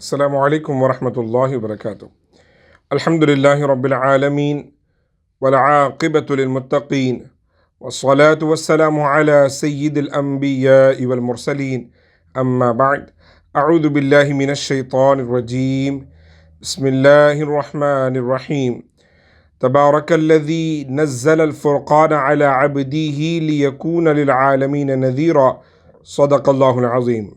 السلام علیکم ورحمۃ اللہ وبرکاتہ۔ الحمدللہ رب العالمین والعاقبۃ للمتقین والصلاة والسلام علی سید الانبیاء والمرسلین اما بعد اعوذ باللہ من الشیطان الرجیم بسم اللہ الرحمن الرحیم تبارک الذی نزل الفرقان علی عبدہ لیکون للعالمین نذیرا صدق اللہ العظیم۔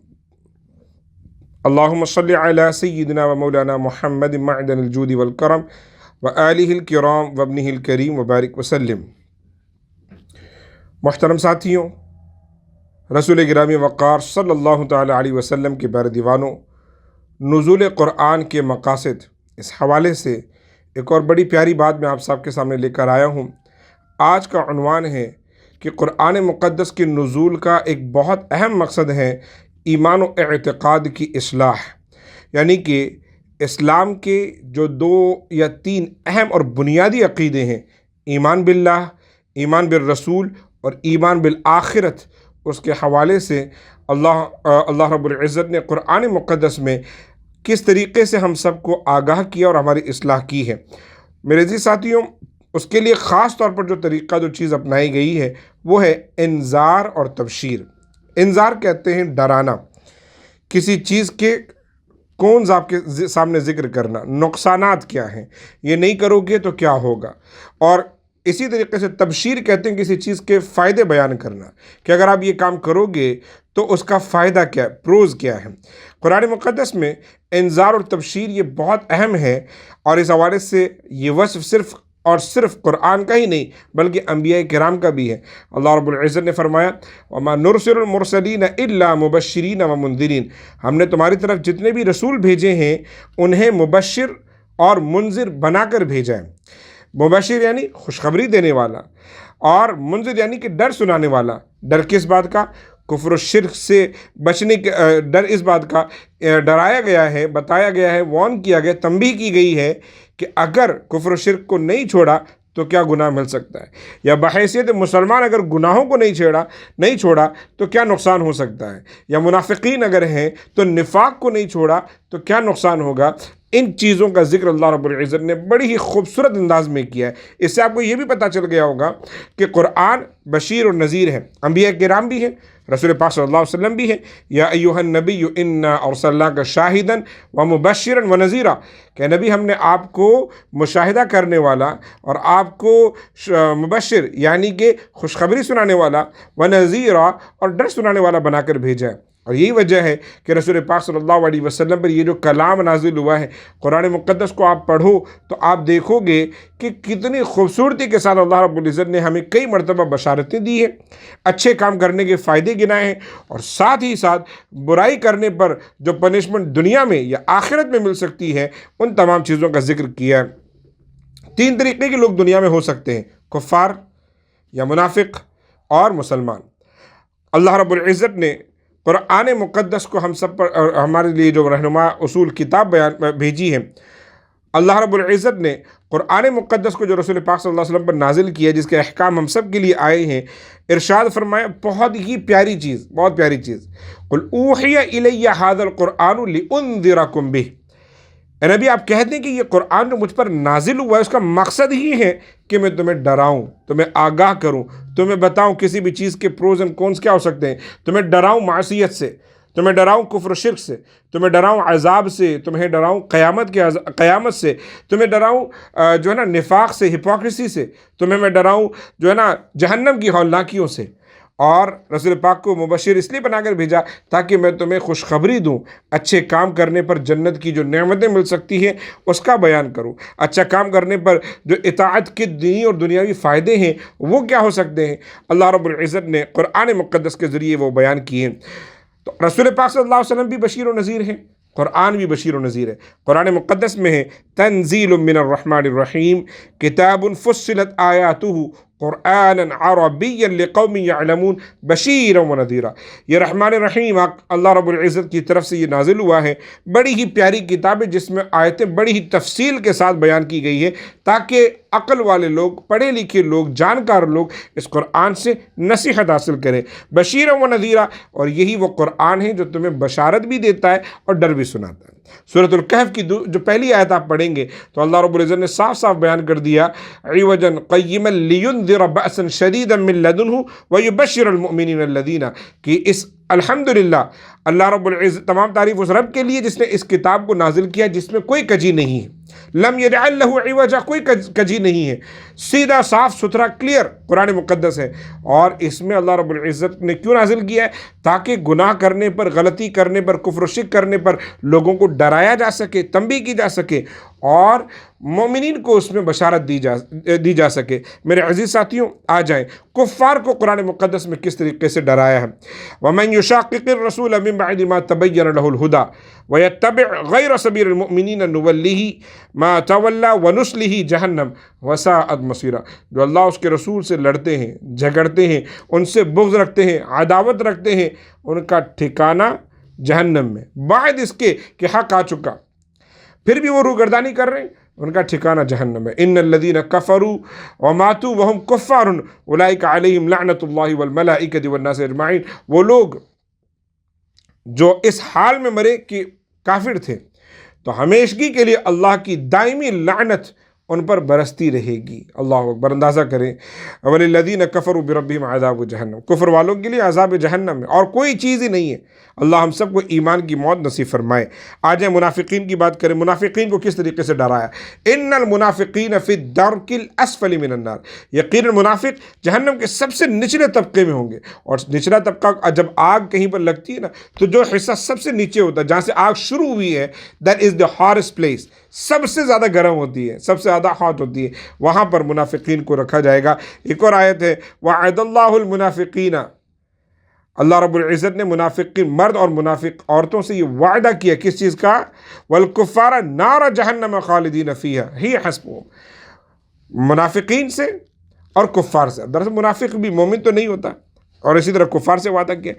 اللہم صلی علی سیدنا و مولانا محمد معدن الجود والکرم و آلہ الکرام و ابنہ الکریم وبارک وسلم۔ محترم ساتھیوں، رسول گرامی وقار صلی اللہ تعالی علیہ وسلم کے پیارے دیوانوں، نزول قرآن کے مقاصد، اس حوالے سے ایک اور بڑی پیاری بات میں آپ سب کے سامنے لے کر آیا ہوں۔ آج کا عنوان ہے کہ قرآن مقدس کے نزول کا ایک بہت اہم مقصد ہے ایمان و اعتقاد کی اصلاح، یعنی کہ اسلام کے جو 2 یا 3 اہم اور بنیادی عقیدے ہیں، ایمان باللہ، ایمان بالرسول اور ایمان بالآخرت، اس کے حوالے سے اللہ رب العزت نے قرآن مقدس میں کس طریقے سے ہم سب کو آگاہ کیا اور ہماری اصلاح کی ہے۔ میرے عزیز ساتھیوں، اس کے لیے خاص طور پر جو طریقہ جو چیز اپنائی گئی ہے وہ ہے انذار اور تبشیر۔ انذار کہتے ہیں ڈرانا، کسی چیز کے کونز آپ کے سامنے ذکر کرنا، نقصانات کیا ہیں، یہ نہیں کرو گے تو کیا ہوگا، اور اسی طریقے سے تبشیر کہتے ہیں کسی چیز کے فائدے بیان کرنا کہ اگر آپ یہ کام کرو گے تو اس کا فائدہ کیا ہے، پروز کیا ہے۔ قرآن مقدس میں انذار اور تبشیر یہ بہت اہم ہے، اور اس حوالے سے یہ وصف صرف اور صرف قرآن کا ہی نہیں بلکہ انبیاء کرام کا بھی ہے۔ اللہ رب العزت نے فرمایا وَمَا نُرْسِلُ الْمُرْسَلِينَ إِلَّا مُبَشِّرِينَ وَمُنذِرِينَ، ہم نے تمہاری طرف جتنے بھی رسول بھیجے ہیں انہیں مبشر اور منذر بنا کر بھیجا ہے۔ مبشر یعنی خوشخبری دینے والا، اور منذر یعنی کہ ڈر سنانے والا۔ ڈر کس بات کا؟ کفر و شرک سے بچنے کے ڈر، اس بات کا ڈرایا گیا ہے، بتایا گیا ہے، وارن کیا گیا، تنبیہ کی گئی ہے کہ اگر کفر و شرک کو نہیں چھوڑا تو کیا گناہ مل سکتا ہے، یا بحیثیت مسلمان اگر گناہوں کو نہیں چھوڑا تو کیا نقصان ہو سکتا ہے، یا منافقین اگر ہیں تو نفاق کو نہیں چھوڑا تو کیا نقصان ہوگا۔ ان چیزوں کا ذکر اللہ رب العزت نے بڑی ہی خوبصورت انداز میں کیا ہے۔ اس سے آپ کو یہ بھی پتہ چل گیا ہوگا کہ قرآن بشیر اور نذیر ہے، انبیاء کرام بھی ہیں، رسول پاک صلی اللہ علیہ وسلم بھی ہیں۔ یا ایھا النبی انا ارسلناک شاہدا ومبشرا ونذیرا، کہ نبی ہم نے آپ کو مشاہدہ کرنے والا اور آپ کو مبشر یعنی کہ خوشخبری سنانے والا، ونذیرا اور ڈر سنانے والا بنا کر بھیجا ہے۔ اور یہی وجہ ہے کہ رسول پاک صلی اللہ علیہ وسلم پر یہ جو کلام نازل ہوا ہے، قرآن مقدس کو آپ پڑھو تو آپ دیکھو گے کہ کتنی خوبصورتی کے ساتھ اللہ رب العزت نے ہمیں کئی مرتبہ بشارتیں دی ہیں، اچھے کام کرنے کے فائدے گنائے ہیں، اور ساتھ ہی ساتھ برائی کرنے پر جو پنشمنٹ دنیا میں یا آخرت میں مل سکتی ہے ان تمام چیزوں کا ذکر کیا ہے۔ 3 طریقے کے لوگ دنیا میں ہو سکتے ہیں، کفار یا منافق اور مسلمان۔ اللہ رب العزت نے قرآن مقدس کو ہم سب پر ہمارے لیے جو رہنما اصول کتاب بھیجی ہے، اللہ رب العزت نے قرآن مقدس کو جو رسول پاک صلی اللہ علیہ وسلم پر نازل کیا، جس کے احکام ہم سب کے لیے آئے ہیں، ارشاد فرمایا بہت ہی پیاری چیز، بہت پیاری چیز، قُلْ أُوحِيَ إِلَيَّ هَذَا الْقُرْآنُ لِأُنذِرَكُمْ بِهِ۔ اے نبی آپ کہہ دیں کہ یہ قرآن جو مجھ پر نازل ہوا ہے اس کا مقصد ہی ہے کہ میں تمہیں ڈراؤں، تمہیں آگاہ کروں، تمہیں بتاؤں کسی بھی چیز کے پروز اینڈ کونس کیا ہو سکتے ہیں، تمہیں ڈراؤں معصیت سے، تمہیں ڈراؤں کفر و شرک سے، تمہیں ڈراؤں عذاب سے، تمہیں ڈراؤں قیامت سے، تمہیں ڈراؤں جو ہے نا نفاق سے، ہپوکریسی سے، تمہیں میں ڈراؤں جو ہے نا جہنم کی ہولناکیوں سے۔ اور رسول پاک کو مبشر اس لیے بنا کر بھیجا تاکہ میں تمہیں خوشخبری دوں، اچھے کام کرنے پر جنت کی جو نعمتیں مل سکتی ہیں اس کا بیان کروں، اچھا کام کرنے پر جو اطاعت کے دینی اور دنیاوی فائدے ہیں وہ کیا ہو سکتے ہیں، اللہ رب العزت نے قرآن مقدس کے ذریعے وہ بیان کیے ہیں۔ تو رسول پاک صلی اللہ علیہ وسلم بھی بشیر و نذیر ہیں، قرآن بھی بشیر و نذیر ہے۔ قرآن مقدس میں ہے تنزیل من الرحمن الرحیم کتاب فصلت آیاتہ قرآنا عربیا لقوم یعلمون بشیرا ونذیرا۔ یہ رحمن الرحیم اللہ رب العزت کی طرف سے یہ نازل ہوا ہے، بڑی ہی پیاری کتاب ہے جس میں آیتیں بڑی ہی تفصیل کے ساتھ بیان کی گئی ہے تاکہ عقل والے لوگ، پڑھے لکھے لوگ، جانکار لوگ اس قرآن سے نصیحت حاصل کریں، بشیر و نذیرہ، اور یہی وہ قرآن ہے جو تمہیں بشارت بھی دیتا ہے اور ڈر بھی سناتا ہے۔ سورۃ الکہف کی جو پہلی آیت آپ پڑھیں گے تو اللہ رب العزت نے صاف صاف بیان کر دیا، عوجا قیما لینذر بأسا شدیدا من لدنہ ویبشر المؤمنین الذین، کہ اس الحمدللہ اللہ رب العزت، تمام تعریف اس رب کے لیے جس نے اس کتاب کو نازل کیا جس میں کوئی کجی نہیں ہے، لم یجعل لہ عوجا، کوئی کجی نہیں ہے، سیدھا صاف ستھرا کلیئر قرآن مقدس ہے۔ اور اس میں اللہ رب العزت نے کیوں نازل کیا ہے؟ تاکہ گناہ کرنے پر، غلطی کرنے پر، کفر و شرک کرنے پر لوگوں کو ڈرایا جا سکے، تنبیہ کی جا سکے، اور مومنین کو اس میں بشارت دی جا سکے۔ میرے عزیز ساتھیوں، آ جائیں کفار کو قرآن مقدس میں کس طریقے سے ڈرایا ہے۔ وَمَن يُشَاقِقِ الرَّسُولَ مِن بَعْدِ مَا تَبَيَّنَ لَهُ الْهُدَى وَيَتَّبِعْ غَيْرَ سَبِيلِ الْمُؤْمِنِينَ نُوَلِّهِ مَا تَوَلَّى وَنُصْلِهِ جَهَنَّمَ وَسَاءَتْ مَصِيرًا، جو اللہ اس کے رسول سے لڑتے ہیں، جھگڑتے ہیں، ان سے بغض رکھتے ہیں، عداوت رکھتے ہیں، ان کا ٹھکانہ جہنم میں، بعد اس کے کہ حق آ چکا پھر بھی وہ روگردانی کر رہے ہیں، ان کا ٹھکانہ جہنم ہے۔ ان الذین کفروا وماتوا وهم کفار اولئک علیہم لعنۃ اللہ والملائکۃ والناس اجمعین، وہ لوگ جو اس حال میں مرے کہ کافر تھے تو ہمیشگی کے لیے اللہ کی دائمی لعنت ان پر برستی رہے گی۔ اللہ اکبر، اندازہ کریں، وَلِلَّذِينَ كَفَرُوا بِرَبِّهِمْ عَذَابُ جَهَنَّمَ، کفر والوں کے لیے عذاب جہنم ہے اور کوئی چیز ہی نہیں ہے۔ اللہ ہم سب کو ایمان کی موت نصیب فرمائے۔ آ جائیں منافقین کی بات کریں، منافقین کو کس طریقے سے ڈرایا؟ ان المنافقین فی الدرک الاسفل من النار، یقیناً منافق جہنم کے سب سے نچلے طبقے میں ہوں گے، اور نچلا طبقہ جب آگ کہیں پر لگتی ہے نا تو جو حصہ سب سے نیچے ہوتا ہے، جہاں سے آگ شروع ہوئی ہے، دیٹ از دا ہارسٹ پلیس، سب سے زیادہ گرم ہوتی ہے، سب سے زیادہ ہاٹ ہوتی ہے، وہاں پر منافقین کو رکھا جائے گا۔ ایک اور آیت ہے، وَعَدَ اللَّهُ الْمُنَافِقِينَ، اللہ رب العزت نے منافقین مرد اور منافق عورتوں سے یہ وعدہ کیا، کس چیز کا؟ وَالْكُفَّارَ نَارَ جَهَنَّمَ خَالِدِينَ فِيهَا هِيَ حَسْبُهُمْ، منافقین سے اور کفار سے۔ دراصل منافق بھی مومن تو نہیں ہوتا، اور اسی طرح کفار سے وعدہ کیا،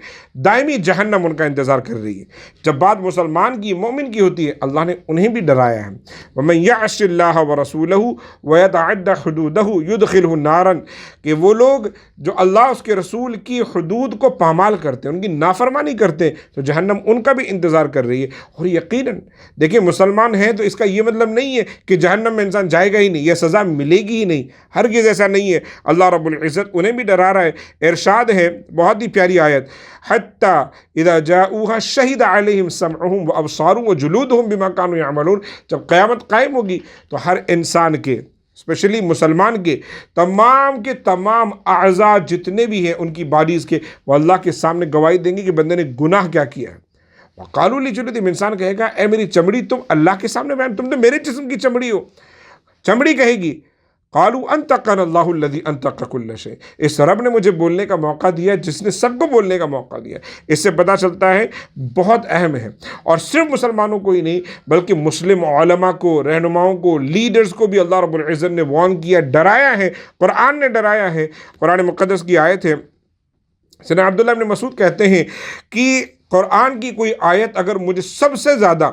دائمی جہنم ان کا انتظار کر رہی ہے۔ جب بات مسلمان کی، مومن کی ہوتی ہے، اللہ نے انہیں بھی ڈرایا ہے۔ وَمَن يَعْصِ اللَّهَ وَرَسُولَهُ وَيَتَعَدَّ حُدُودَهُ يُدْخِلْهُ نَارًا، کہ وہ لوگ جو اللہ اس کے رسول کی حدود کو پامال کرتے ہیں، ان کی نافرمانی کرتے ہیں، تو جہنم ان کا بھی انتظار کر رہی ہے۔ اور یقیناً دیکھیں، مسلمان ہیں تو اس کا یہ مطلب نہیں ہے کہ جہنم میں انسان جائے گا ہی نہیں، یہ سزا ملے گی ہی نہیں، ہرگز ایسا نہیں ہے۔ اللہ رب العزت انہیں بھی ڈرا رہا ہے۔ ارشاد ہے، بہت ہی پیاری آیت، حَتَّى اِذَا جَاءُوهَا شَهِدَ عَلَيْهِمْ سَمْعُهُمْ وَأَبْصَارُهُمْ وَجُلُودُهُمْ بِمَا كَانُوا يَعْمَلُونَ، جب قیامت قائم ہوگی تو ہر انسان کے، اسپیشلی مسلمان کے تمام اعضاء جتنے بھی ہیں ان کی باڈیز کے، وہ اللہ کے سامنے گواہی دیں گے کہ بندے نے گناہ کیا کیا ہے۔ وَقَالُوا لِجُلُودِهِمْ، انسان کہے گا، اے میری چمڑی، تم اللہ کے سامنے بیان، تم تو میرے جسم کی چمڑی ہو۔ چمڑی کہے گی، قالوا انطقنا اللہ الذی انطق کل شیء، اس رب نے مجھے بولنے کا موقع دیا جس نے سب کو بولنے کا موقع دیا۔ اس سے پتہ چلتا ہے بہت اہم ہے، اور صرف مسلمانوں کو ہی نہیں بلکہ مسلم علماء کو، رہنماؤں کو، لیڈرز کو بھی اللہ رب العزت نے وارن کیا، ڈرایا ہے، قرآن نے ڈرایا ہے۔ قرآن مقدس کی آیت ہے، سیدنا عبداللہ بن مسعود کہتے ہیں کہ قرآن کی کوئی آیت اگر مجھے سب سے زیادہ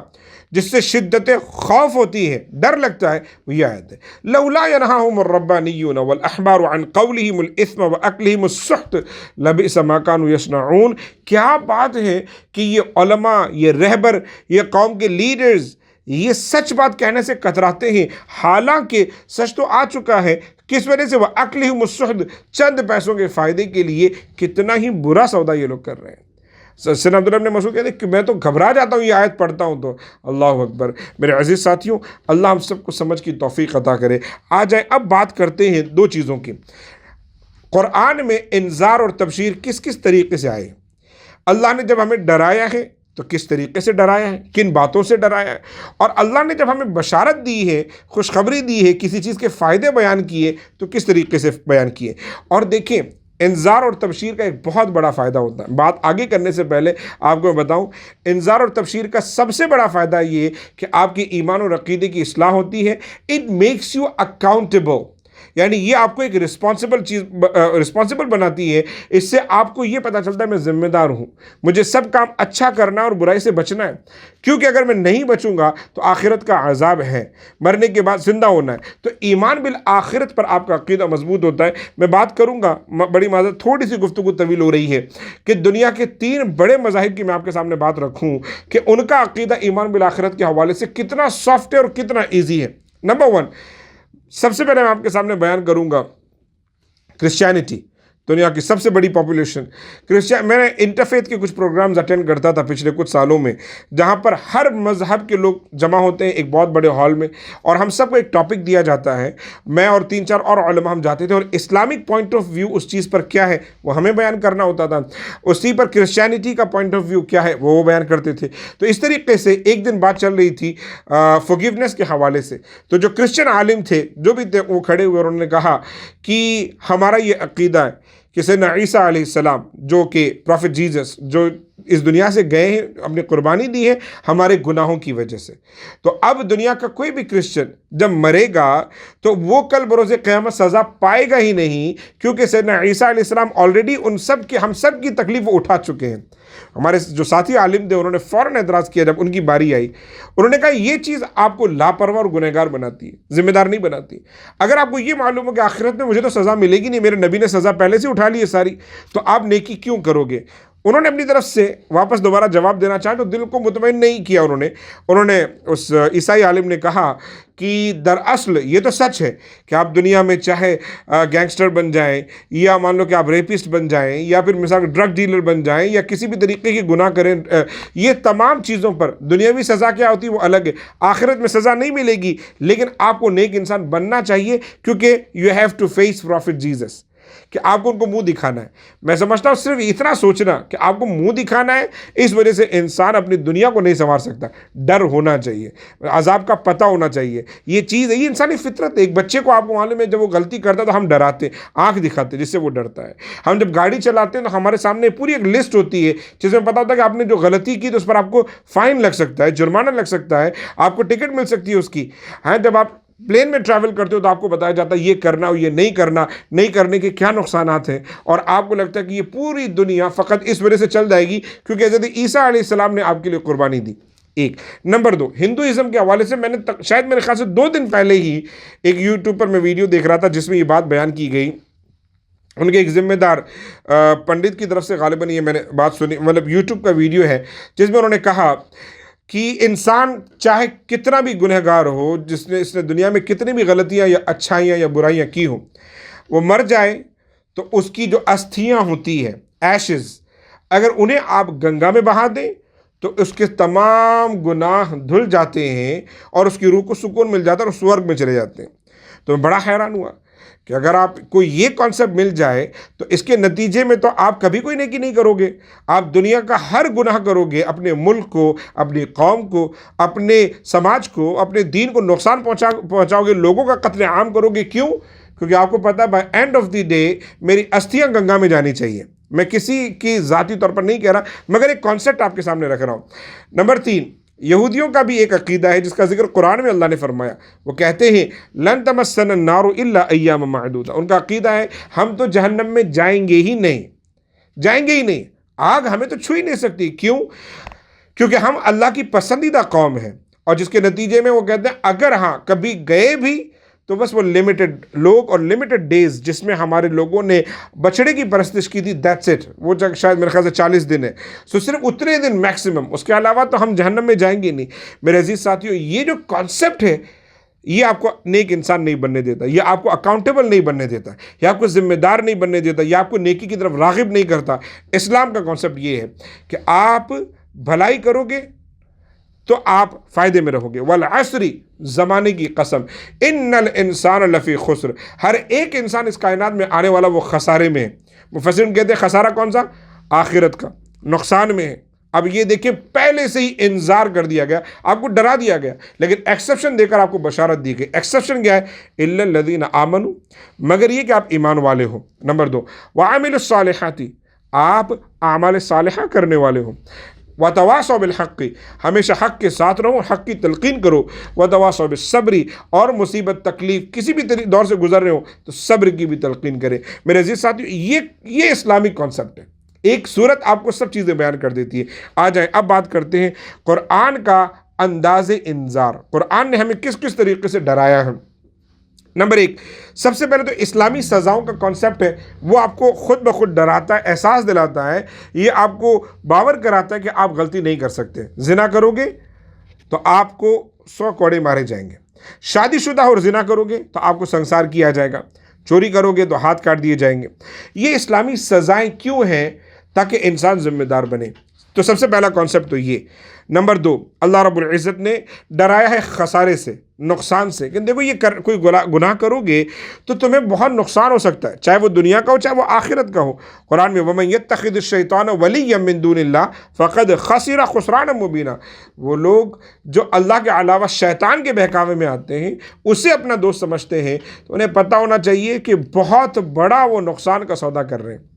جس سے شدت خوف ہوتی ہے، ڈر لگتا ہے، وہ یہ آیت ہے، لولا ینہاہم الربانیون والاحبار عن قولہم الاثم واکلہم السحت لبئس ما کانوا یصنعون۔ کیا بات ہے کہ یہ علماء، یہ رہبر، یہ قوم کے لیڈرز یہ سچ بات کہنے سے کتراتے ہیں، حالانکہ سچ تو آ چکا ہے۔ کس وجہ سے؟ واکلہم السحت، چند پیسوں کے فائدے کے لیے کتنا ہی برا سودا یہ لوگ کر رہے ہیں۔ سیدنا عبداللہ بن مسعود کہتے ہیں کہ میں تو گھبرا جاتا ہوں یہ آیت پڑھتا ہوں تو۔ اللہ اکبر۔ میرے عزیز ساتھیوں، اللہ ہم سب کو سمجھ کی توفیق عطا کرے۔ آ جائیں اب بات کرتے ہیں دو چیزوں کی۔ قرآن میں انذار اور تبشیر کس کس طریقے سے آئے؟ اللہ نے جب ہمیں ڈرایا ہے تو کس طریقے سے ڈرایا ہے، کن باتوں سے ڈرایا ہے، اور اللہ نے جب ہمیں بشارت دی ہے، خوشخبری دی ہے، کسی چیز کے فائدے بیان کیے تو کس طریقے سے بیان کیے۔ اور دیکھیں، انذار اور تبشیر کا ایک بہت بڑا فائدہ ہوتا ہے۔ بات آگے کرنے سے پہلے آپ کو میں بتاؤں، انذار اور تبشیر کا سب سے بڑا فائدہ یہ ہے کہ آپ کی ایمان اور عقیدے کی اصلاح ہوتی ہے۔ اٹ میکس یو اکاؤنٹیبل، یعنی یہ آپ کو ایک رسپانسبل بناتی ہے. اس سے آپ کو یہ پتہ چلتا ہے میں ذمہ دار ہوں, مجھے سب کام اچھا کرنا ہے اور برائی سے بچنا ہے, کیونکہ اگر میں نہیں بچوں گا تو آخرت کا عذاب ہے, مرنے کے بعد زندہ ہونا ہے. تو ایمان بالآخرت پر آپ کا عقیدہ مضبوط ہوتا ہے. میں بات کروں گا, بڑی معذرت تھوڑی سی گفتگو طویل ہو رہی ہے, کہ دنیا کے 3 بڑے مذاہب کی میں آپ کے سامنے بات رکھوں کہ ان کا عقیدہ ایمان بالآخرت کے حوالے سے کتنا سافٹ ہے اور کتنا ایزی ہے. نمبر 1, سب سے پہلے میں آپ کے سامنے بیان کروں گا کرسچینٹی. دنیا کی سب سے بڑی پاپولیشن میں نے انٹرفیتھ کے کچھ پروگرامز اٹینڈ کرتا تھا پچھلے کچھ سالوں میں, جہاں پر ہر مذہب کے لوگ جمع ہوتے ہیں ایک بہت بڑے ہال میں, اور ہم سب کو ایک ٹاپک دیا جاتا ہے. میں اور 3-4 اور علماء ہم جاتے تھے, اور اسلامک پوائنٹ آف ویو اس چیز پر کیا ہے وہ ہمیں بیان کرنا ہوتا تھا, اسی پر کرسچینٹی کا پوائنٹ آف ویو کیا ہے وہ بیان کرتے تھے. تو اس طریقے سے ایک دن بات چل رہی تھی فورگیونیس کے حوالے سے. تو جو کرسچن عالم تھے جو بھی تھے وہ کھڑے ہوئے اور انہوں نے کہا کہ ہمارا یہ عقیدہ ہے کہ سیدنا عیسیٰ علیہ السلام جو کہ پروفٹ جیزس جو اس دنیا سے گئے ہیں, اپنی قربانی دی ہے ہمارے گناہوں کی وجہ سے. تو اب دنیا کا کوئی بھی کرسچن جب مرے گا تو وہ کل بروز قیامت سزا پائے گا ہی نہیں, کیونکہ سیدنا عیسیٰ علیہ السلام آلریڈی ہم سب کی تکلیف وہ اٹھا چکے ہیں. ہمارے جو ساتھی عالم تھے انہوں نے فوراً اعتراض کیا جب ان کی باری آئی. انہوں نے کہا یہ چیز آپ کو لاپرواہ اور گنہگار بناتی ہے, ذمہ دار نہیں بناتی. اگر آپ کو یہ معلوم ہو کہ آخرت میں مجھے تو سزا ملے گی نہیں, میرے نبی نے سزا پہلے سے اٹھا لی ہے ساری, تو آپ نیکی کیوں کرو گے؟ انہوں نے اپنی طرف سے واپس دوبارہ جواب دینا چاہا تو دل کو مطمئن نہیں کیا. انہوں نے اس عیسائی عالم نے کہا کہ دراصل یہ تو سچ ہے کہ آپ دنیا میں چاہے گینگسٹر بن جائیں, یا مان لو کہ آپ ریپسٹ بن جائیں, یا پھر مثال ڈرگ ڈیلر بن جائیں, یا کسی بھی طریقے کی گناہ کریں, یہ تمام چیزوں پر دنیاوی سزا کیا ہوتی ہے وہ الگ ہے. آخرت میں سزا نہیں ملے گی, لیکن آپ کو نیک انسان بننا چاہیے, کیونکہ you have to face prophet Jesus, کہ آپ کو ان کو منہ دکھانا ہے. میں سمجھتا ہوں صرف اتنا سوچنا کہ آپ کو منہ دکھانا ہے, اس وجہ سے انسان اپنی دنیا کو نہیں سنوار سکتا. ڈر ہونا چاہیے, عذاب کا پتہ ہونا چاہیے, یہ چیز ہے, یہ انسانی فطرت ہے. ایک بچے کو آپ کو معلوم ہے جب وہ غلطی کرتا ہے تو ہم ڈراتے ہیں, آنکھ دکھاتے ہیں جس سے وہ ڈرتا ہے. ہم جب گاڑی چلاتے ہیں تو ہمارے سامنے پوری ایک لسٹ ہوتی ہے جس میں پتا ہوتا ہے کہ آپ نے جو غلطی کی تو اس پر آپ کو فائن لگ سکتا ہے, جرمانہ لگ سکتا ہے, آپ کو ٹکٹ مل سکتی ہے اس کی. ہاں, جب آپ پلین میں ٹریول کرتے ہو تو آپ کو بتایا جاتا ہے یہ کرنا اور یہ نہیں کرنے کے کیا نقصانات ہیں, اور آپ کو لگتا ہے کہ یہ پوری دنیا فقط اس وجہ سے چل جائے گی کیونکہ حضرت عیسیٰ علیہ السلام نے آپ کے لیے قربانی دی. ایک نمبر 2, ہندوازم کے حوالے سے میں نے شاید میرے خیال سے 2 دن پہلے ہی ایک یوٹیوب پر میں ویڈیو دیکھ رہا تھا جس میں یہ بات بیان کی گئی. ان کے ایک ذمہ دار پنڈت کی طرف سے غالباً یہ میں نے بات سنی, مطلب یوٹیوب کا ویڈیو ہے جس میں انہوں نے کہا کہ انسان چاہے کتنا بھی گنہگار ہو, اس نے دنیا میں کتنی بھی غلطیاں یا اچھائیاں یا برائیاں کی ہوں, وہ مر جائے تو اس کی جو استھیاں ہوتی ہیں, ایشز, اگر انہیں آپ گنگا میں بہا دیں تو اس کے تمام گناہ دھل جاتے ہیں اور اس کی روح کو سکون مل جاتا ہے اور سورگ میں چلے جاتے ہیں. تو میں بڑا حیران ہوا کہ اگر آپ کو یہ کانسیپٹ مل جائے تو اس کے نتیجے میں تو آپ کبھی کوئی نیکی نہیں کرو گے, آپ دنیا کا ہر گناہ کرو گے, اپنے ملک کو, اپنی قوم کو, اپنے سماج کو, اپنے دین کو نقصان پہنچاؤ گے, لوگوں کا قتل عام کرو گے. کیوں؟ کیونکہ آپ کو پتہ ہے by and of the day میری استھیاں گنگا میں جانی چاہیے. میں کسی کی ذاتی طور پر نہیں کہہ رہا, مگر ایک کانسیپٹ آپ کے سامنے رکھ رہا ہوں. نمبر 3, یہودیوں کا بھی ایک عقیدہ ہے جس کا ذکر قرآن میں اللہ نے فرمایا. وہ کہتے ہیں لن تمسنا النار الا ایاما معدودہ. ان کا عقیدہ ہے ہم تو جہنم میں جائیں گے ہی نہیں, آگ ہمیں تو چھو ہی نہیں سکتی. کیوں؟ کیونکہ ہم اللہ کی پسندیدہ قوم ہیں, اور جس کے نتیجے میں وہ کہتے ہیں اگر ہاں کبھی گئے بھی تو بس وہ لمیٹڈ لوگ اور لمیٹڈ ڈیز جس میں ہمارے لوگوں نے بچڑے کی پرستش کی تھی, دیٹس اٹ. وہ شاید میرے خیال سے 40 دن ہے, سو صرف اتنے دن میکسیمم, اس کے علاوہ تو ہم جہنم میں جائیں گے نہیں. میرے عزیز ساتھیوں, یہ جو کانسیپٹ ہے یہ آپ کو نیک انسان نہیں بننے دیتا, یہ آپ کو اکاؤنٹیبل نہیں بننے دیتا, یہ آپ کو ذمہ دار نہیں بننے دیتا, یہ آپ کو نیکی کی طرف راغب نہیں کرتا. اسلام کا کانسیپٹ یہ ہے کہ آپ بھلائی کرو گے تو آپ فائدے میں رہو گے. والعصر, زمانے کی قسم, ان الانسان لفی خسر, ہر ایک انسان اس کائنات میں آنے والا وہ خسارے میں ہے. مفسرین کہتے ہیں خسارہ کون سا؟ آخرت کا, نقصان میں ہے. اب یہ دیکھیں پہلے سے ہی انذار کر دیا گیا, آپ کو ڈرا دیا گیا, لیکن ایکسیپشن دے کر آپ کو بشارت دی گئی. ایکسیپشن کیا ہے؟ الا الذین آمنوا, مگر یہ کہ آپ ایمان والے ہو. نمبر 2, وعاملوا الصالحات, آپ اعمال صالحہ کرنے والے ہو. وتواصوا بالحق، ہمیشہ حق کے ساتھ رہو، حق کی تلقین کرو، وتواصوا بالصبر، اور مصیبت تکلیف کسی بھی دور سے گزر رہے ہو تو صبر کی بھی تلقین کرے۔ میرے عزیز ساتھیو، یہ اسلامک کانسیپٹ ہے۔ ایک صورت آپ کو سب چیزیں بیان کر دیتی ہے۔ آ جائیں اب بات کرتے ہیں قرآن کا انداز انذار، قرآن نے ہمیں کس کس طریقے سے ڈرایا ہے۔ نمبر ایک، سب سے پہلے تو اسلامی سزاؤں کا کانسیپٹ ہے، وہ آپ کو خود بخود ڈراتا ہے، احساس دلاتا ہے، یہ آپ کو باور کراتا ہے کہ آپ غلطی نہیں کر سکتے۔ زنا کرو گے تو آپ کو 100 کوڑے مارے جائیں گے، شادی شدہ اور زنا کرو گے تو آپ کو سنسار کیا جائے گا، چوری کرو گے تو ہاتھ کاٹ دیے جائیں گے۔ یہ اسلامی سزائیں کیوں ہیں؟ تاکہ انسان ذمہ دار بنے۔ تو سب سے پہلا کانسیپٹ تو یہ۔ نمبر دو، اللہ رب العزت نے ڈرایا ہے خسارے سے، نقصان سے، کہ دیکھو یہ کوئی گناہ کرو گے تو تمہیں بہت نقصان ہو سکتا ہے، چاہے وہ دنیا کا ہو چاہے وہ آخرت کا ہو۔ قرآن میں وَمَن يَتَّخِذِ الشَّيْطَانَ وَلِيًّا مِّن دُونِ اللَّهِ فَقَدْ خَسِرَ خُسْرَانًا مُّبِينًا، وہ لوگ جو اللہ کے علاوہ شیطان کے بہکاوے میں آتے ہیں، اسے اپنا دوست سمجھتے ہیں، تو انہیں پتہ ہونا چاہیے کہ بہت بڑا وہ نقصان کا سودا کر رہے ہیں۔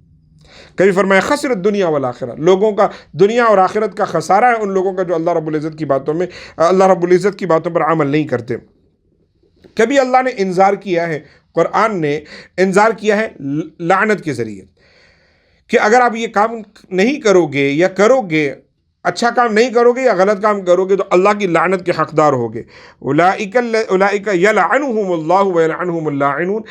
کبھی فرمایا خسرت دنیا والآخرہ، لوگوں کا دنیا اور آخرت کا خسارہ ہے ان لوگوں کا جو اللہ رب العزت کی باتوں پر عمل نہیں کرتے۔ کبھی اللہ نے انذار کیا ہے، قرآن نے انذار کیا ہے لعنت کے ذریعے، کہ اگر آپ یہ کام نہیں کرو گے یا کرو گے، اچھا کام نہیں کرو گے یا غلط کام کرو گے تو اللہ کی لعنت کے حقدار ہوگے۔ اولئک یلعنہم اللہ ویلعنہم اللاعنون،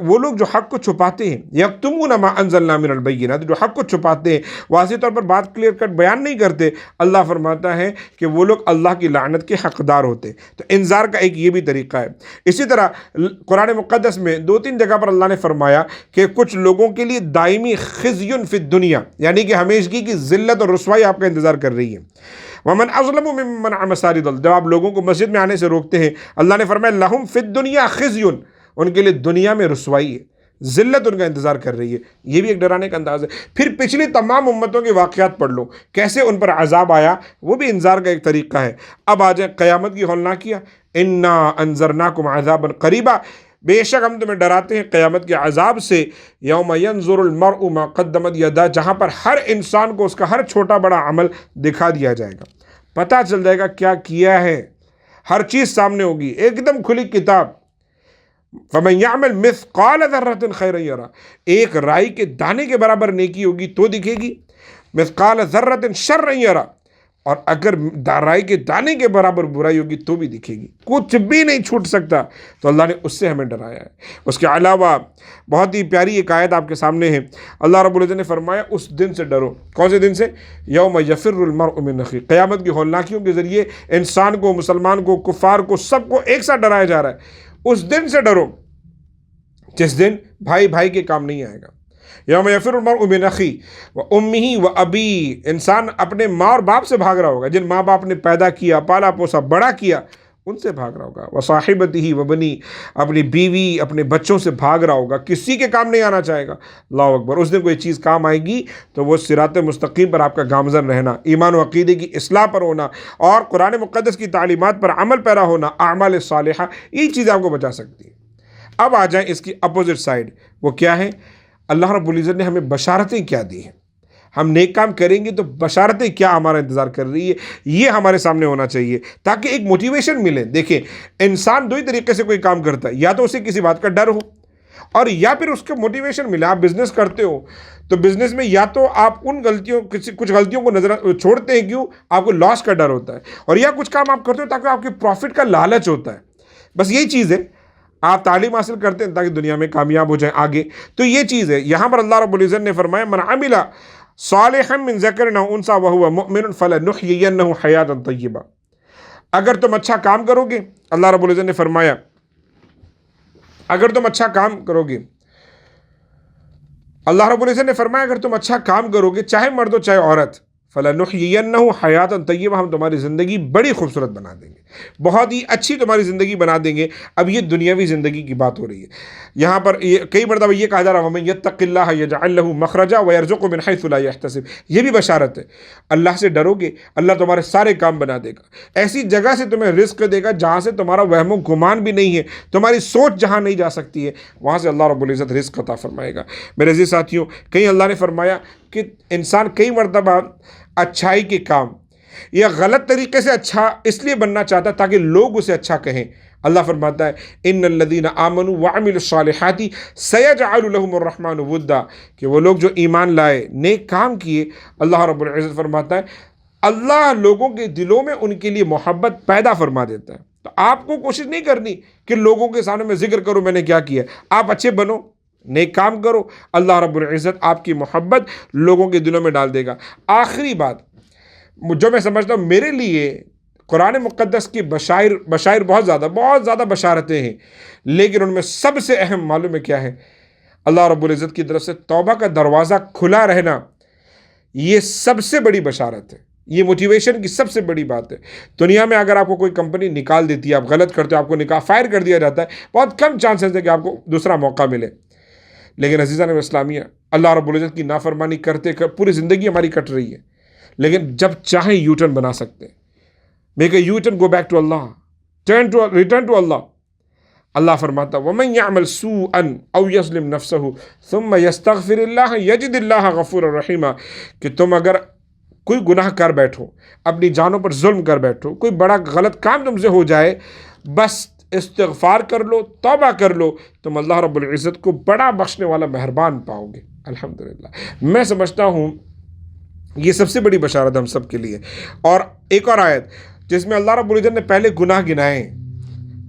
وہ لوگ جو حق کو چھپاتے ہیں، یکتمون ما انزلنا من البینات، جو حق کو چھپاتے ہیں، واضح طور پر بات کلیئر کٹ بیان نہیں کرتے، اللہ فرماتا ہے کہ وہ لوگ اللہ کی لعنت کے حقدار ہوتے ہیں۔ تو انذار کا ایک یہ بھی طریقہ ہے۔ اسی طرح قرآن مقدس میں 2-3 جگہ پر اللہ نے فرمایا کہ کچھ لوگوں کے لیے دائمی خزی فی الدنیا، یعنی کہ ہمیشگی کی ذلت اور رسوائی آپ کا انتظار کر رہی ہے۔ وَمَنْ أَظْلَمُ مِمَّنْ مَنَعَ مَسَاجِدَ اللَّهِ، جب آپ لوگوں کو مسجد میں آنے سے روکتے ہیں، اللہ نے فرمایا لَهُمْ فِي الدُّنْيَا خِزْيٌ، ان کے لیے دنیا میں رسوائی ہے، ذلت ان کا انتظار کر رہی ہے۔ یہ بھی ایک ڈرانے کا انداز ہے۔ پھر پچھلی تمام امتوں کے واقعات پڑھ لو، کیسے ان پر عذاب آیا، وہ بھی انذار کا ایک طریقہ ہے۔ اب آ جائیں قیامت کی ہولناکیاں، اِنَّا أَنذَرْنَاكُمْ عَذَابًا قَرِيبًا، بے شک ہم تمہیں ڈراتے ہیں قیامت کے عذاب سے، یوم ینظر المرء ما قدمت یداہ، جہاں پر ہر انسان کو اس کا ہر چھوٹا بڑا عمل دکھا دیا جائے گا، پتہ چل جائے گا کیا کیا ہے، ہر چیز سامنے ہوگی، ایک دم کھلی کتاب۔ فَمَن يَعْمَلْ مِثْقَالَ ذَرَّةٍ خَيْرًا يَرَهُ، ایک رائی کے دانے کے برابر نیکی ہوگی تو دکھے گی، مثقال ذرۃ شرًا يَرَهُ، اور اگر رائی کے دانے کے برابر برائی ہوگی تو بھی دکھے گی، کچھ بھی نہیں چھوٹ سکتا۔ تو اللہ نے اس سے ہمیں ڈرایا ہے۔ اس کے علاوہ بہت ہی پیاری ایک آیت آپ کے سامنے ہے، اللہ رب العزت نے فرمایا اس دن سے ڈرو۔ کون سے دن سے؟ یوم یفر المرء من اخیہ، قیامت کی ہولناکیوں کے ذریعے انسان کو، مسلمان کو، کفار کو، سب کو ایک ساتھ ڈرایا جا رہا ہے۔ اس دن سے ڈرو جس دن بھائی بھائی کے کام نہیں آئے گا۔ یوم یفر المرء من اخیہ وامہ وابیہ، انسان اپنے ماں اور باپ سے بھاگ رہا ہوگا، جن ماں باپ نے پیدا کیا، پالا پوسا، بڑا کیا، ان سے بھاگ رہا ہوگا۔ وصاحبتہ وبنی، اپنی بیوی اپنے بچوں سے بھاگ رہا ہوگا، کسی کے کام نہیں آنا چاہے گا۔ اللہ اکبر، اس دن کوئی چیز کام آئے گی تو وہ صراط مستقیم پر آپ کا گامزن رہنا، ایمان و عقیدے کی اصلاح پر ہونا، اور قرآن مقدس کی تعلیمات پر عمل پیرا ہونا، اعمال صالحہ، یہ چیزیں آپ کو بچا سکتی ہیں۔ اب آ جائیں اس کی اپوزٹ سائڈ، وہ کیا ہے؟ اللہ رب العزت نے ہمیں بشارتیں کیا دی ہیں، ہم نیک کام کریں گے تو بشارتیں کیا ہمارا انتظار کر رہی ہے، یہ ہمارے سامنے ہونا چاہیے تاکہ ایک موٹیویشن ملے۔ دیکھیں، انسان دو ہی طریقے سے کوئی کام کرتا ہے، یا تو اسے کسی بات کا ڈر ہو، اور یا پھر اس کو موٹیویشن ملے۔ آپ بزنس کرتے ہو تو بزنس میں یا تو آپ ان کچھ غلطیوں کو نظر چھوڑتے ہیں، کیوں؟ آپ کو لاس کا ڈر ہوتا ہے، اور یا کچھ کام آپ کرتے ہو تاکہ آپ کے پروفٹ کا لالچ ہوتا ہے۔ بس یہی چیز ہے، آپ تعلیم حاصل کرتے ہیں تاکہ دنیا میں کامیاب ہو جائیں آگے، تو یہ چیز ہے۔ یہاں پر اللہ رب العزت نے فرمایا من عمل صالحا من ذکر او انثی وهو مؤمن فلنحیینہ حیاتا طیبہ، اگر تم اچھا کام کرو گے، اللہ رب العزت نے فرمایا اگر تم اچھا کام کرو گے، اللہ رب العزت نے فرمایا اگر تم اچھا کام کرو گے، چاہے مرد ہو چاہے عورت، فَلَنُحْيِيَنَّهُ حَيَاةً طَيِّبَةً، ہم تمہاری زندگی بڑی خوبصورت بنا دیں گے، بہت ہی اچھی تمہاری زندگی بنا دیں گے۔ اب یہ دنیاوی زندگی کی بات ہو رہی ہے، یہاں پر کئی مرتبہ یہ کہا جا رہا ہے وَمَن يَتَّقِ اللَّهَ يَجْعَلْ لَهُ مَخْرَجًا وَيَرْزُقْهُ مِنْ حَيْثُ لَا يَحْتَسِبُ، یہ بھی بشارت ہے۔ اللہ سے ڈرو گے، اللہ تمہارے سارے کام بنا دے گا، ایسی جگہ سے تمہیں رزق دے گا جہاں سے تمہارا وہم و گمان بھی نہیں ہے، تمہاری سوچ جہاں نہیں جا سکتی ہے، وہاں سے اللہ رب العزت رزق عطا فرمائے گا۔ میرے عزیز ساتھیوں، کہیں اللہ نے فرمایا کہ انسان کئی مرتبہ اچھائی کے کام یا غلط طریقے سے اچھا اس لیے بننا چاہتا تاکہ لوگ اسے اچھا کہیں. اللہ فرماتا ہے ان الذین آمنوا وعملوا الصالحات سیجعل لهم الرحمن ودا، کہ وہ لوگ جو ایمان لائے، نیک کام کیے، اللہ رب العزت فرماتا ہے اللہ لوگوں کے دلوں میں ان کے لیے محبت پیدا فرما دیتا ہے. تو آپ کو کوشش نہیں کرنی کہ لوگوں کے سامنے میں ذکر کروں میں نے کیا کیا. آپ اچھے بنو، نیک کام کرو، اللہ رب العزت آپ کی محبت لوگوں کے دلوں میں ڈال دے گا. آخری بات جو میں سمجھتا ہوں میرے لیے قرآن مقدس کی بشائر بہت زیادہ بشارتیں ہیں، لیکن ان میں سب سے اہم معلوم ہے کیا ہے؟ اللہ رب العزت کی طرف سے توبہ کا دروازہ کھلا رہنا، یہ سب سے بڑی بشارت ہے. یہ موٹیویشن کی سب سے بڑی بات ہے. دنیا میں اگر آپ کو کوئی کمپنی نکال دیتی ہے، آپ غلط کرتے ہو، آپ کو فائر کر دیا جاتا ہے، بہت کم چانسز ہے کہ آپ کو دوسرا موقع ملے. لیکن عزیزان اسلامیہ، اللہ رب العزت کی نافرمانی کرتے پوری زندگی ہماری کٹ رہی ہے، لیکن جب چاہیں یو ٹرن بنا سکتے ہیں. Make a U turn, go back to Allah, return to Allah. اللہ فرماتا وَمَن يَعْمَلْ سُوءًا أَوْ يَظْلِمْ نَفْسَهُ ثُمَّ يَسْتَغْفِرِ اللَّهَ يَجِدِ اللَّهَ غَفُورًا رَحِيمًا، کہ تم اگر کوئی گناہ کر بیٹھو، اپنی جانوں پر ظلم کر بیٹھو، کوئی بڑا غلط کام تم سے ہو جائے، بس استغفار کر لو، توبہ کر لو، تم اللہ رب العزت کو بڑا بخشنے والا مہربان پاؤ گے. الحمدللہ، میں سمجھتا ہوں یہ سب سے بڑی بشارت ہم سب کے لیے. اور ایک اور آیت جس میں اللہ رب العزت نے پہلے گناہ گنائے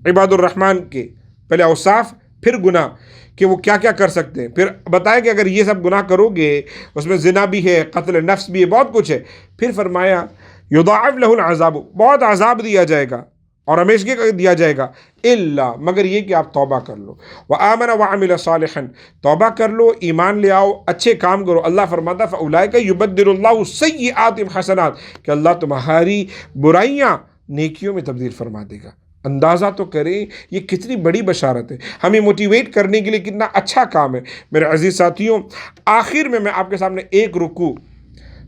عباد الرحمن کے، پہلے اوصاف پھر گناہ کہ وہ کیا کیا کر سکتے ہیں، پھر بتایا کہ اگر یہ سب گناہ کرو گے، اس میں زنا بھی ہے، قتل نفس بھی ہے، بہت کچھ ہے. پھر فرمایا یضاعف لہ العذاب، بہت عذاب دیا جائے گا اور ہمیشہ کا دیا جائے گا، الا مگر یہ کہ آپ توبہ کر لو، وآمن وعمل صالحا، توبہ کر لو، ایمان لے آؤ، اچھے کام کرو. اللہ فرماتا فاولئک یبدل اللہ سیئاتہم حسنات، کہ اللہ تمہاری برائیاں نیکیوں میں تبدیل فرما دے گا. اندازہ تو کریں یہ کتنی بڑی بشارت ہے، ہمیں موٹیویٹ کرنے کے لیے کتنا اچھا کام ہے. میرے عزیز ساتھیوں، آخر میں آپ کے سامنے ایک رکوع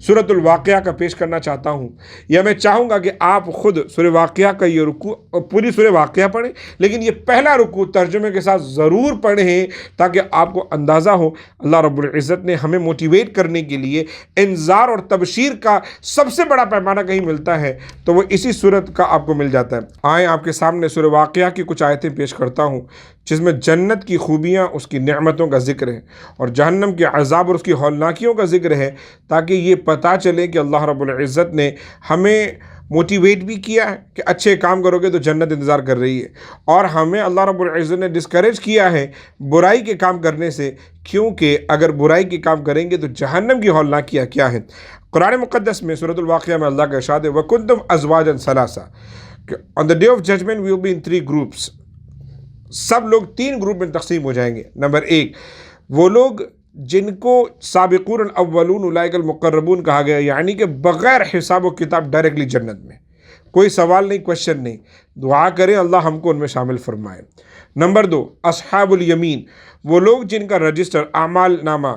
سورۃ الواقعہ کا پیش کرنا چاہتا ہوں، یا میں چاہوں گا کہ آپ خود سورہ واقعہ کا یہ رکوع، پوری سورہ واقعہ پڑھیں، لیکن یہ پہلا رکوع ترجمے کے ساتھ ضرور پڑھیں تاکہ آپ کو اندازہ ہو. اللہ رب العزت نے ہمیں موٹیویٹ کرنے کے لیے انذار اور تبشیر کا سب سے بڑا پیمانہ کہیں ملتا ہے تو وہ اسی صورت کا آپ کو مل جاتا ہے. آئیں آپ کے سامنے سورہ واقعہ کی کچھ آیتیں پیش کرتا ہوں جس میں جنت کی خوبیاں، اس کی نعمتوں کا ذکر ہے، اور جہنم کے عذاب اور اس کی ہولناکیوں کا ذکر ہے، تاکہ یہ پتہ چلے کہ اللہ رب العزت نے ہمیں موٹیویٹ بھی کیا ہے کہ اچھے کام کرو گے تو جنت انتظار کر رہی ہے، اور ہمیں اللہ رب العزت نے ڈسکریج کیا ہے برائی کے کام کرنے سے، کیونکہ اگر برائی کے کام کریں گے تو جہنم کی ہولناکیاں کیا ہیں. قرآن مقدس میں سورۃ الواقعہ میں اللہ کا ارشاد ہے وَكُنْتُمْ أَزْوَاجًا ثَلَاثًا، on the day of judgment we will be in 3 groups، سب لوگ 3 گروپ میں تقسیم ہو جائیں گے. نمبر 1 وہ لوگ جن کو سابقون الاولون اولئک المقربون کہا گیا، یعنی کہ بغیر حساب و کتاب ڈائریکٹلی جنت میں، کوئی سوال نہیں، کوشچن نہیں. دعا کریں اللہ ہم کو ان میں شامل فرمائے. نمبر 2 اصحاب الیمین، وہ لوگ جن کا رجسٹر اعمال نامہ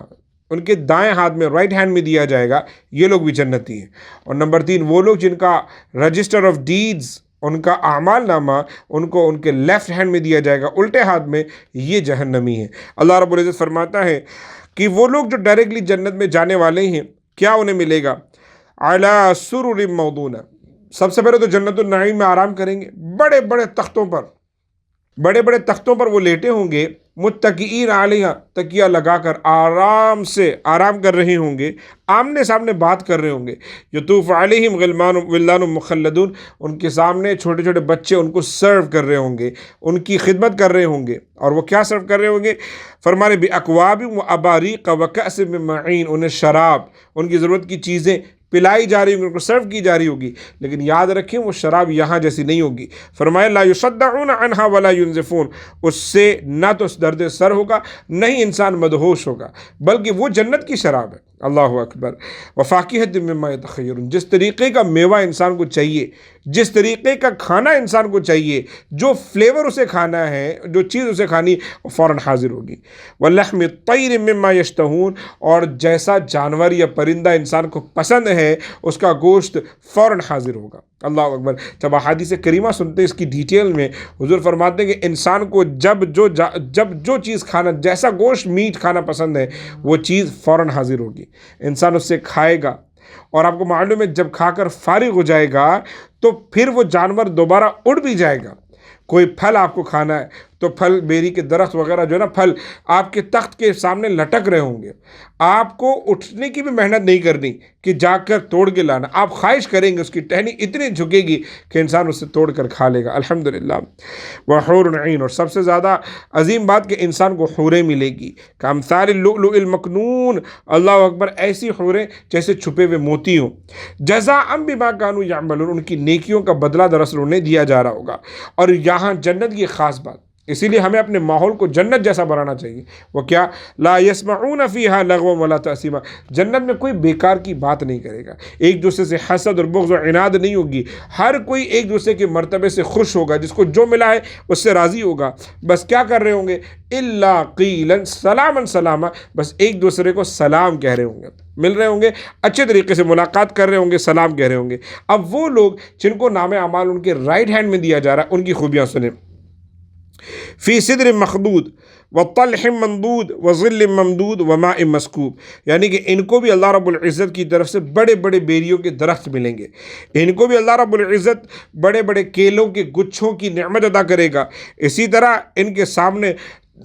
ان کے دائیں ہاتھ میں، رائٹ ہینڈ میں دیا جائے گا، یہ لوگ بھی جنتی ہیں. اور نمبر 3 وہ لوگ جن کا رجسٹر آف ڈیڈز، ان کا اعمال نامہ ان کو ان کے لیفٹ ہینڈ میں دیا جائے گا، الٹے ہاتھ میں، یہ جہنمی ہیں. اللہ رب العزت فرماتا ہے کہ وہ لوگ جو ڈائریکٹلی جنت میں جانے والے ہیں، کیا انہیں ملے گا؟ علی سرر موضونہ، سب سے پہلے تو جنت النعیم میں آرام کریں گے، بڑے بڑے تختوں پر وہ لیٹے ہوں گے، متکئین علیہا، تکیہ لگا کر آرام سے آرام کر رہے ہوں گے، آمنے سامنے بات کر رہے ہوں گے. یطوف علیہم غلمان ولدان مخلدون، ان کے سامنے چھوٹے چھوٹے بچے ان کو سرو کر رہے ہوں گے، ان کی خدمت کر رہے ہوں گے. اور وہ کیا سرو کر رہے ہوں گے؟ فرمانے بأکواب واباریق وکأس من معین، انہیں شراب، ان کی ضرورت کی چیزیں پلائی جا رہی ہوگی، ان کو سرو کی جا رہی ہوگی، لیکن یاد رکھیں وہ شراب یہاں جیسی نہیں ہوگی. فرمایا لا یصدعون عنہا ولا ینزفون، اس سے نہ تو درد سر ہوگا، نہ ہی انسان مدہوش ہوگا، بلکہ وہ جنت کی شراب ہے. اللہ اکبر. وفاکہۃ مما یتخیرون، جس طریقے کا میوہ انسان کو چاہیے، جس طریقے کا کھانا انسان کو چاہیے، جو فلیور اسے کھانا ہے، جو چیز اسے کھانی، وہ فوراً حاضر ہوگی. ولحم الطیر مما یشتہون، اور جیسا جانور یا پرندہ انسان کو پسند ہے اس کا گوشت فوراً حاضر ہوگا. اللہ اکبر. جب احادیث کریمہ سنتے ہیں اس کی ڈیٹیل میں، حضور فرماتے ہیں کہ انسان کو جب جو چیز کھانا، جیسا گوشت میٹ کھانا پسند ہے، وہ چیز فوراً حاضر ہوگی، انسان اس سے کھائے گا. اور آپ کو معلوم ہے جب کھا کر فارغ ہو جائے گا تو پھر وہ جانور دوبارہ اڑ بھی جائے گا۔ کوئی پھل آپ کو کھانا ہے تو پھل بیری کے درخت وغیرہ جو ہے نا پھل آپ کے تخت کے سامنے لٹک رہے ہوں گے، آپ کو اٹھنے کی بھی محنت نہیں کرنی کہ جا کر توڑ کے لانا، آپ خواہش کریں گے، اس کی ٹہنی اتنی جھکے گی کہ انسان اسے توڑ کر کھا لے گا۔ الحمدللہ۔ وحور عین، اور سب سے زیادہ عظیم بات کہ انسان کو حوریں ملے گی، کامثال اللؤلؤ المکنون، اللہ اکبر، ایسی حوریں جیسے چھپے ہوئے موتی ہوں، جزاء بما كانوا يعملون، ان کی نیکیوں کا بدلہ دراصل انہیں دیا جا رہا ہوگا۔ اور یہاں جنت کی خاص بات، اسی لیے ہمیں اپنے ماحول کو جنت جیسا بنانا چاہیے۔ وہ کیا؟ لا يسمعون فيها لغوا ولا تأثیما، جنت میں کوئی بیکار کی بات نہیں کرے گا، ایک دوسرے سے حسد اور بغض و عناد نہیں ہوگی، ہر کوئی ایک دوسرے کے مرتبے سے خوش ہوگا، جس کو جو ملا ہے اس سے راضی ہوگا۔ بس کیا کر رہے ہوں گے؟ الا قیلا سلاما سلاما، بس ایک دوسرے کو سلام کہہ رہے ہوں گے، مل رہے ہوں گے، اچھے طریقے سے ملاقات کر رہے ہوں گے، سلام کہہ رہے ہوں گے۔ اب وہ لوگ جن کو نام اعمال ان کے رائٹ ہینڈ میں دیا جا رہا ہے، ان کی خوبیاں سنیں۔ فی صدر مخدود وطلح ممدود وظل ممدود وماء مسکوب، یعنی کہ ان کو بھی اللہ رب العزت کی طرف سے بڑے بڑے بیریوں کے درخت ملیں گے، ان کو بھی اللہ رب العزت بڑے بڑے کیلوں کے گچھوں کی نعمت عطا کرے گا۔ اسی طرح ان کے سامنے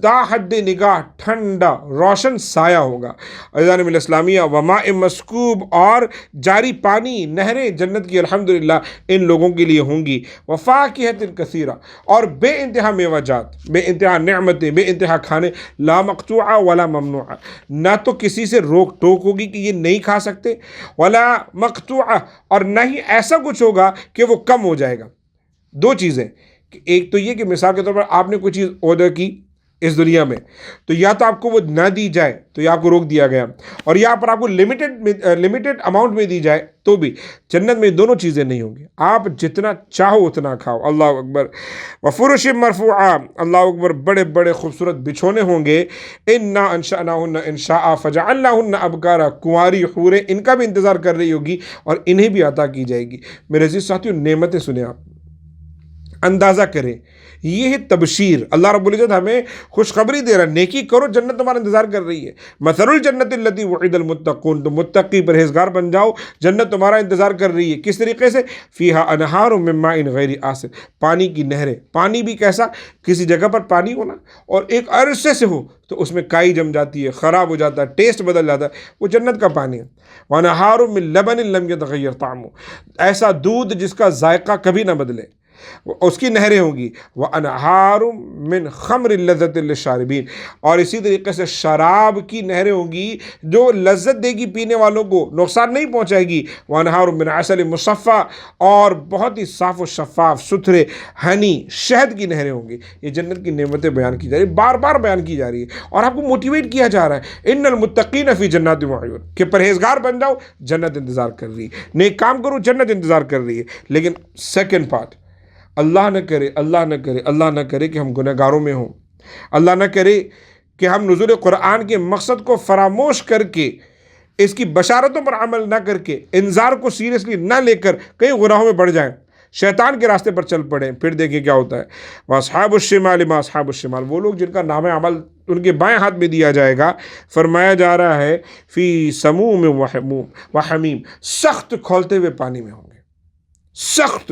تا حد نگاہ ٹھنڈا روشن سایہ ہوگا۔ عزیزان الاسلامیہ، وماء مسکوب، اور جاری پانی، نہریں جنت کی الحمدللہ ان لوگوں کے لیے ہوں گی۔ وفاکہۃ کثیرہ، اور بے انتہا میوہ جات، بے انتہا نعمتیں، بے انتہا کھانے، لا مقطوعہ ولا ممنوعہ، نہ تو کسی سے روک ٹوک ہوگی کہ یہ نہیں کھا سکتے، ولا مقطوعہ، اور نہ ہی ایسا کچھ ہوگا کہ وہ کم ہو جائے گا۔ دو چیزیں، ایک تو یہ کہ مثال کے طور پر آپ نے کوئی چیز آرڈر کی اس دنیا میں، تو یا تو آپ کو وہ نہ دی جائے تو یہ آپ کو روک دیا گیا، اور یا پر آپ کو لمیٹڈ اماؤنٹ میں دی جائے تو بھی۔ جنت میں دونوں چیزیں نہیں ہوں گی، آپ جتنا چاہو اتنا کھاؤ۔ اللہ اکبر۔ وفرش مرفوعہ، اللہ اکبر، بڑے بڑے خوبصورت بچھونے ہوں گے۔ انا انشأناہن انشاء فجعلناہن ابکارا، کنواری حوریں ان کا بھی انتظار کر رہی ہوگی اور انہیں بھی عطا کی جائے گی۔ میرے عزیز ساتھیوں، نعمتیں سنیں، آپ اندازہ کریں، یہ ہے تبشیر۔ اللہ رب العزت ہمیں خوشخبری دے رہا ہے، نیکی کرو، جنت تمہارا انتظار کر رہی ہے۔ مثل الجنت التی وعد المتقون، تو متقی پرہیزگار بن جاؤ، جنت تمہارا انتظار کر رہی ہے۔ کس طریقے سے؟ فیہا انہار من ماء غیر آسن، پانی کی نہریں، پانی بھی کیسا؟ کسی جگہ پر پانی ہونا اور ایک عرصے سے ہو تو اس میں کائی جم جاتی ہے، خراب ہو جاتا ہے، ٹیسٹ بدل جاتا ہے، وہ جنت کا پانی ہے۔ وانہار من لبن لم یتغیر طعمہ، ایسا دودھ جس کا ذائقہ کبھی نہ بدلے، اس کی نہریں ہوں گی۔ وَأَنْهَارٌ مِّنْ خَمْرٍ لَذَّةٍ لِلشَّارِبِينَ، اور اسی طریقے سے شراب کی نہریں ہوں گی جو لذت دے گی پینے والوں کو، نقصان نہیں پہنچائے گی۔ وَأَنْهَارٌ مِّنْ عَسَلٍ مُصَفًّى، اور بہت ہی صاف و شفاف ستھرے ہنی شہد کی نہریں ہوں گی۔ یہ جنت کی نعمتیں بیان کی جا رہی ہیں، بار بار بیان کی جا رہی ہے، اور آپ کو موٹیویٹ کیا جا رہا ہے، ان المتقین فی جنات وعیون، کہ پرہیزگار بن جاؤ، جنت انتظار کر رہی ہے، نیک کام کرو، جنت انتظار کر رہی ہے۔ لیکن سیکنڈ پارٹ، اللہ نہ کرے، اللہ نہ کرے، اللہ نہ کرے کہ ہم گنہگاروں میں ہوں، اللہ نہ کرے کہ ہم نزول قرآن کے مقصد کو فراموش کر کے، اس کی بشارتوں پر عمل نہ کر کے، انذار کو سیریسلی نہ لے کر کئی گناہوں میں بڑھ جائیں، شیطان کے راستے پر چل پڑیں، پھر دیکھیں کیا ہوتا ہے۔ وَأَصْحَابُ الشِّمَالِ مَا أَصْحَابُ الشِّمَالِ، وہ لوگ جن کا نام عمل ان کے بائیں ہاتھ میں دیا جائے گا، فرمایا جا رہا ہے فی سموم وحمیم، سخت کھولتے ہوئے پانی میں ہوں گے، سخت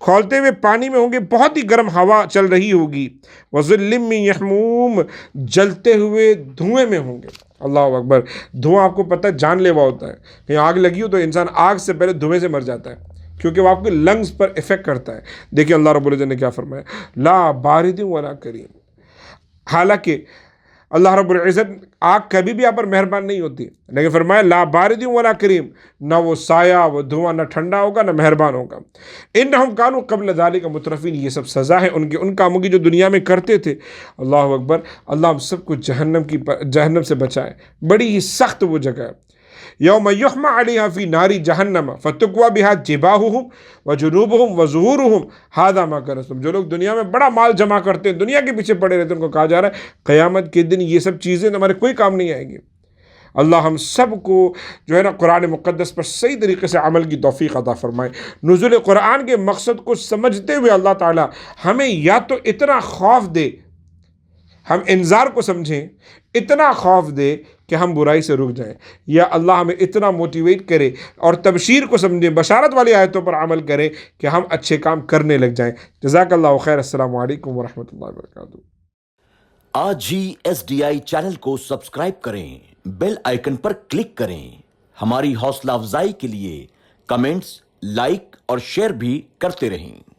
کھولتے ہوئے پانی میں ہوں گے، بہت ہی گرم ہوا چل رہی ہوگی۔ وَظِلٍّ مِّن یحموم، جلتے ہوئے دھوئیں میں ہوں گے۔ اللہ اکبر۔ دھواں آپ کو پتہ ہے جان لیوا ہوتا ہے، کہیں آگ لگی ہو تو انسان آگ سے پہلے دھوئیں سے مر جاتا ہے، کیونکہ وہ آپ کے لنگز پر افیکٹ کرتا ہے۔ دیکھیں اللہ رب العزت نے کیا فرمایا، لا بارد ولا کریم، حالانکہ اللہ رب العزت آگ کبھی بھی آپ پر مہربان نہیں ہوتی، لیکن فرمایا لا بارد ولا کریم، نہ وہ سایہ، وہ دھواں نہ ٹھنڈا ہوگا نہ مہربان ہوگا۔ انہم کانوا قبل ذالک مترفین، یہ سب سزا ہے ان کاموں کی جو دنیا میں کرتے تھے۔ اللہ اکبر۔ اللہ ہم سب کو جہنم سے بچائے، بڑی ہی سخت وہ جگہ ہے۔ یوم یحمى علیہا فی نار جہنم فتکوی بہا جباہہم وجنوبہم وظہورہم ھذا ما کنزتم، جو لوگ دنیا میں بڑا مال جمع کرتے ہیں، دنیا کے پیچھے پڑے رہتے ہیں، ان کو کہا جا رہا ہے قیامت کے دن یہ سب چیزیں ہمارے کوئی کام نہیں آئیں گی۔ اللہ ہم سب کو جو ہے نا قرآن مقدس پر صحیح طریقے سے عمل کی توفیق عطا فرمائے۔ نزول قرآن کے مقصد کو سمجھتے ہوئے اللہ تعالی ہمیں یا تو اتنا خوف دے، ہم انذار کو سمجھیں، اتنا خوف دے کہ ہم برائی سے رک جائیں. یا اللہ ہمیں اتنا موٹیویٹ کرے اور تبشیر کو سمجھیں، بشارت والی آیتوں پر عمل کریں کہ ہم اچھے کام کرنے لگ جائیں. جزاک اللہ خیر. السلام علیکم ورحمۃ اللہ وبرکاتہ. آج ہی SDI چینل کو سبسکرائب کریں، بیل آئیکن پر کلک کریں. ہماری حوصلہ افزائی کے لیے کمنٹس، لائک اور شیئر بھی کرتے رہیں.